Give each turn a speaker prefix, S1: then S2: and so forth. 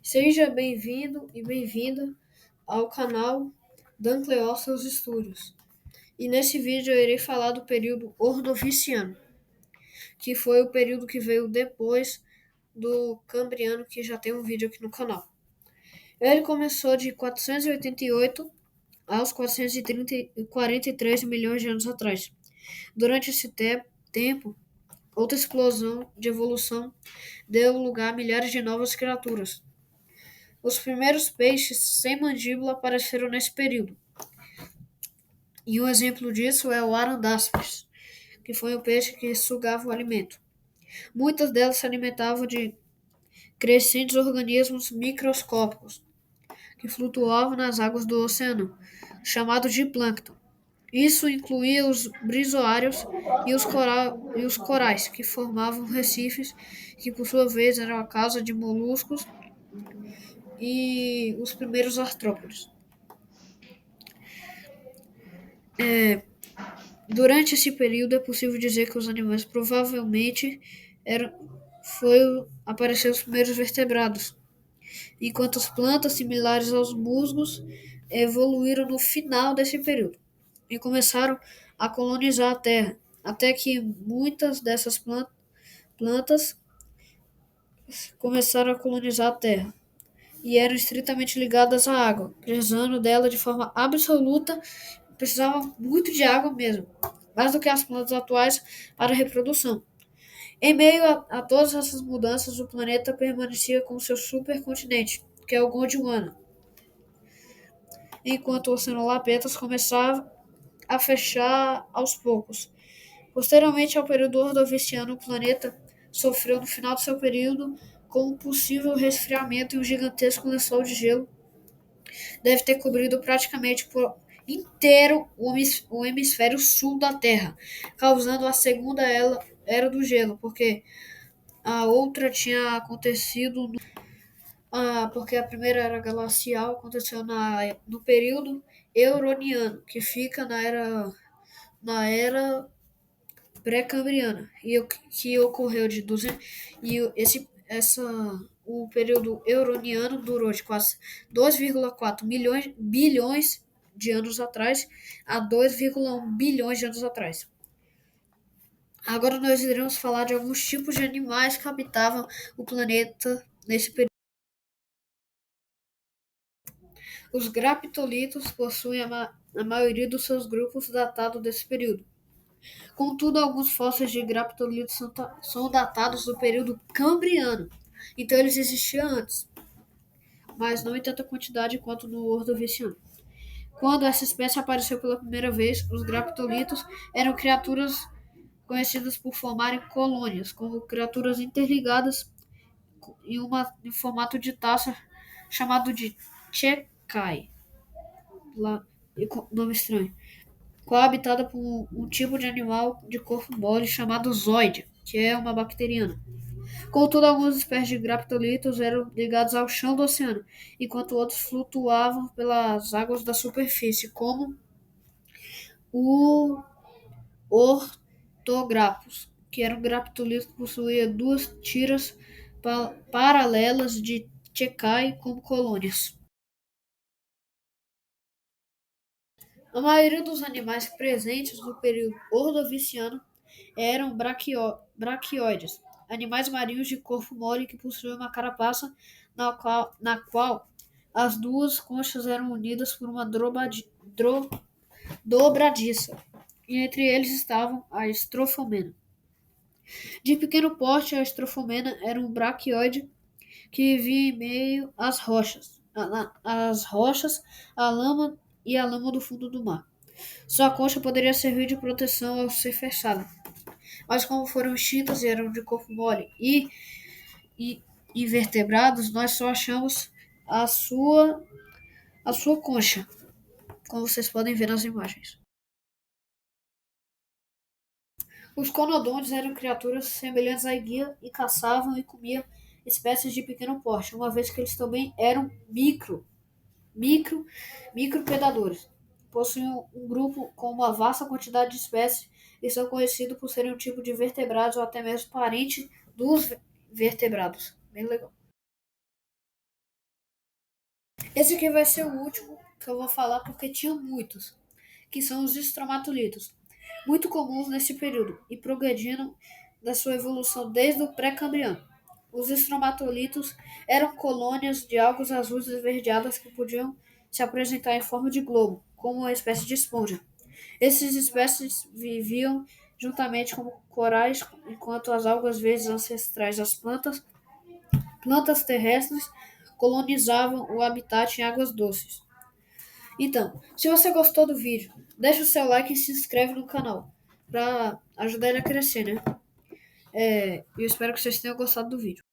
S1: Seja bem-vindo e bem-vinda ao canal Dancleossas Studios. E nesse vídeo eu irei falar do período Ordoviciano, que foi o período que veio depois do Cambriano, que já tem um vídeo aqui no canal. Ele começou de 488 aos 43 milhões de anos atrás. Durante esse tempo, outra explosão de evolução deu lugar a milhares de novas criaturas. Os primeiros peixes sem mandíbula apareceram nesse período, e um exemplo disso é o Arandáspes, que foi o peixe que sugava o alimento. Muitas delas se alimentavam de crescentes organismos microscópicos que flutuavam nas águas do oceano, chamados de plâncton. Isso incluía os brisoários e os corais, que formavam recifes, que por sua vez eram a casa de moluscos e os primeiros artrópodes. Durante esse período é possível dizer que os animais provavelmente eram, apareceram os primeiros vertebrados, enquanto as plantas similares aos musgos evoluíram no final desse período e começaram a colonizar a Terra, até que muitas dessas plantas começaram a colonizar a Terra e eram estritamente ligadas à água, precisando dela de forma absoluta, precisavam muito de água mesmo, mais do que as plantas atuais para a reprodução. Em meio a todas essas mudanças, o planeta permanecia com seu supercontinente, que é o Gondwana, enquanto o Oceano Lapetas começava a fechar aos poucos. Posteriormente ao período Ordoviciano, o planeta sofreu no final do seu período com um possível resfriamento e um gigantesco lençol de gelo deve ter cobrido praticamente por inteiro o hemisfério sul da Terra, causando a segunda era do gelo, porque a outra tinha acontecido porque a primeira era glacial aconteceu no período Euroniano, que fica na era pré-cambriana, que ocorreu de 200 e o período Euroniano durou de quase 2,4 bilhões de anos atrás a 2,1 bilhões de anos atrás. Agora nós iremos falar de alguns tipos de animais que habitavam o planeta nesse período. Os graptolitos possuem a maioria dos seus grupos datados desse período. Contudo, alguns fósseis de graptolitos são datados do período cambriano, então eles existiam antes, mas não em tanta quantidade quanto no Ordoviciano. Quando essa espécie apareceu pela primeira vez, os graptolitos eram criaturas conhecidas por formarem colônias, como criaturas interligadas em formato de taça, chamado de Chekai, nome estranho, coabitada por um tipo de animal de corpo mole chamado zoide, que é uma bacteriana. Contudo, algumas espécies de graptolitos eram ligados ao chão do oceano, enquanto outros flutuavam pelas águas da superfície, como o Orthograpus, que era um graptolito que possuía duas tiras paralelas de Chekai como colônias. A maioria dos animais presentes no período Ordoviciano eram braquioides, animais marinhos de corpo mole que possuíam uma carapaça na qual as duas conchas eram unidas por uma dobradiça, e entre eles estavam a estrofomena. De pequeno porte, a estrofomena era um braquioide que vivia em meio às rochas, a lama e a lama do fundo do mar. Sua concha poderia servir de proteção ao ser fechada, mas como foram extintas e eram de corpo mole e invertebrados, nós só achamos a sua, a sua concha, como vocês podem ver nas imagens. Os conodontes eram criaturas semelhantes à guia e caçavam e comiam espécies de pequeno porte, uma vez que eles também eram micro, micropredadores. Possuem um grupo com uma vasta quantidade de espécies e são conhecidos por serem um tipo de vertebrados ou até mesmo parente dos vertebrados. Bem legal. Esse aqui vai ser o último que eu vou falar porque tinha muitos, que são os estromatolitos, muito comuns nesse período e progredindo da sua evolução desde o pré-cambriano. Os estromatolitos eram colônias de algas azuis esverdeadas que podiam se apresentar em forma de globo, como uma espécie de esponja. Essas espécies viviam juntamente com corais, enquanto as algas verdes ancestrais das plantas terrestres, colonizavam o habitat em águas doces. Então, se você gostou do vídeo, deixa o seu like e se inscreve no canal para ajudar ele a crescer, né? Eu espero que vocês tenham gostado do vídeo.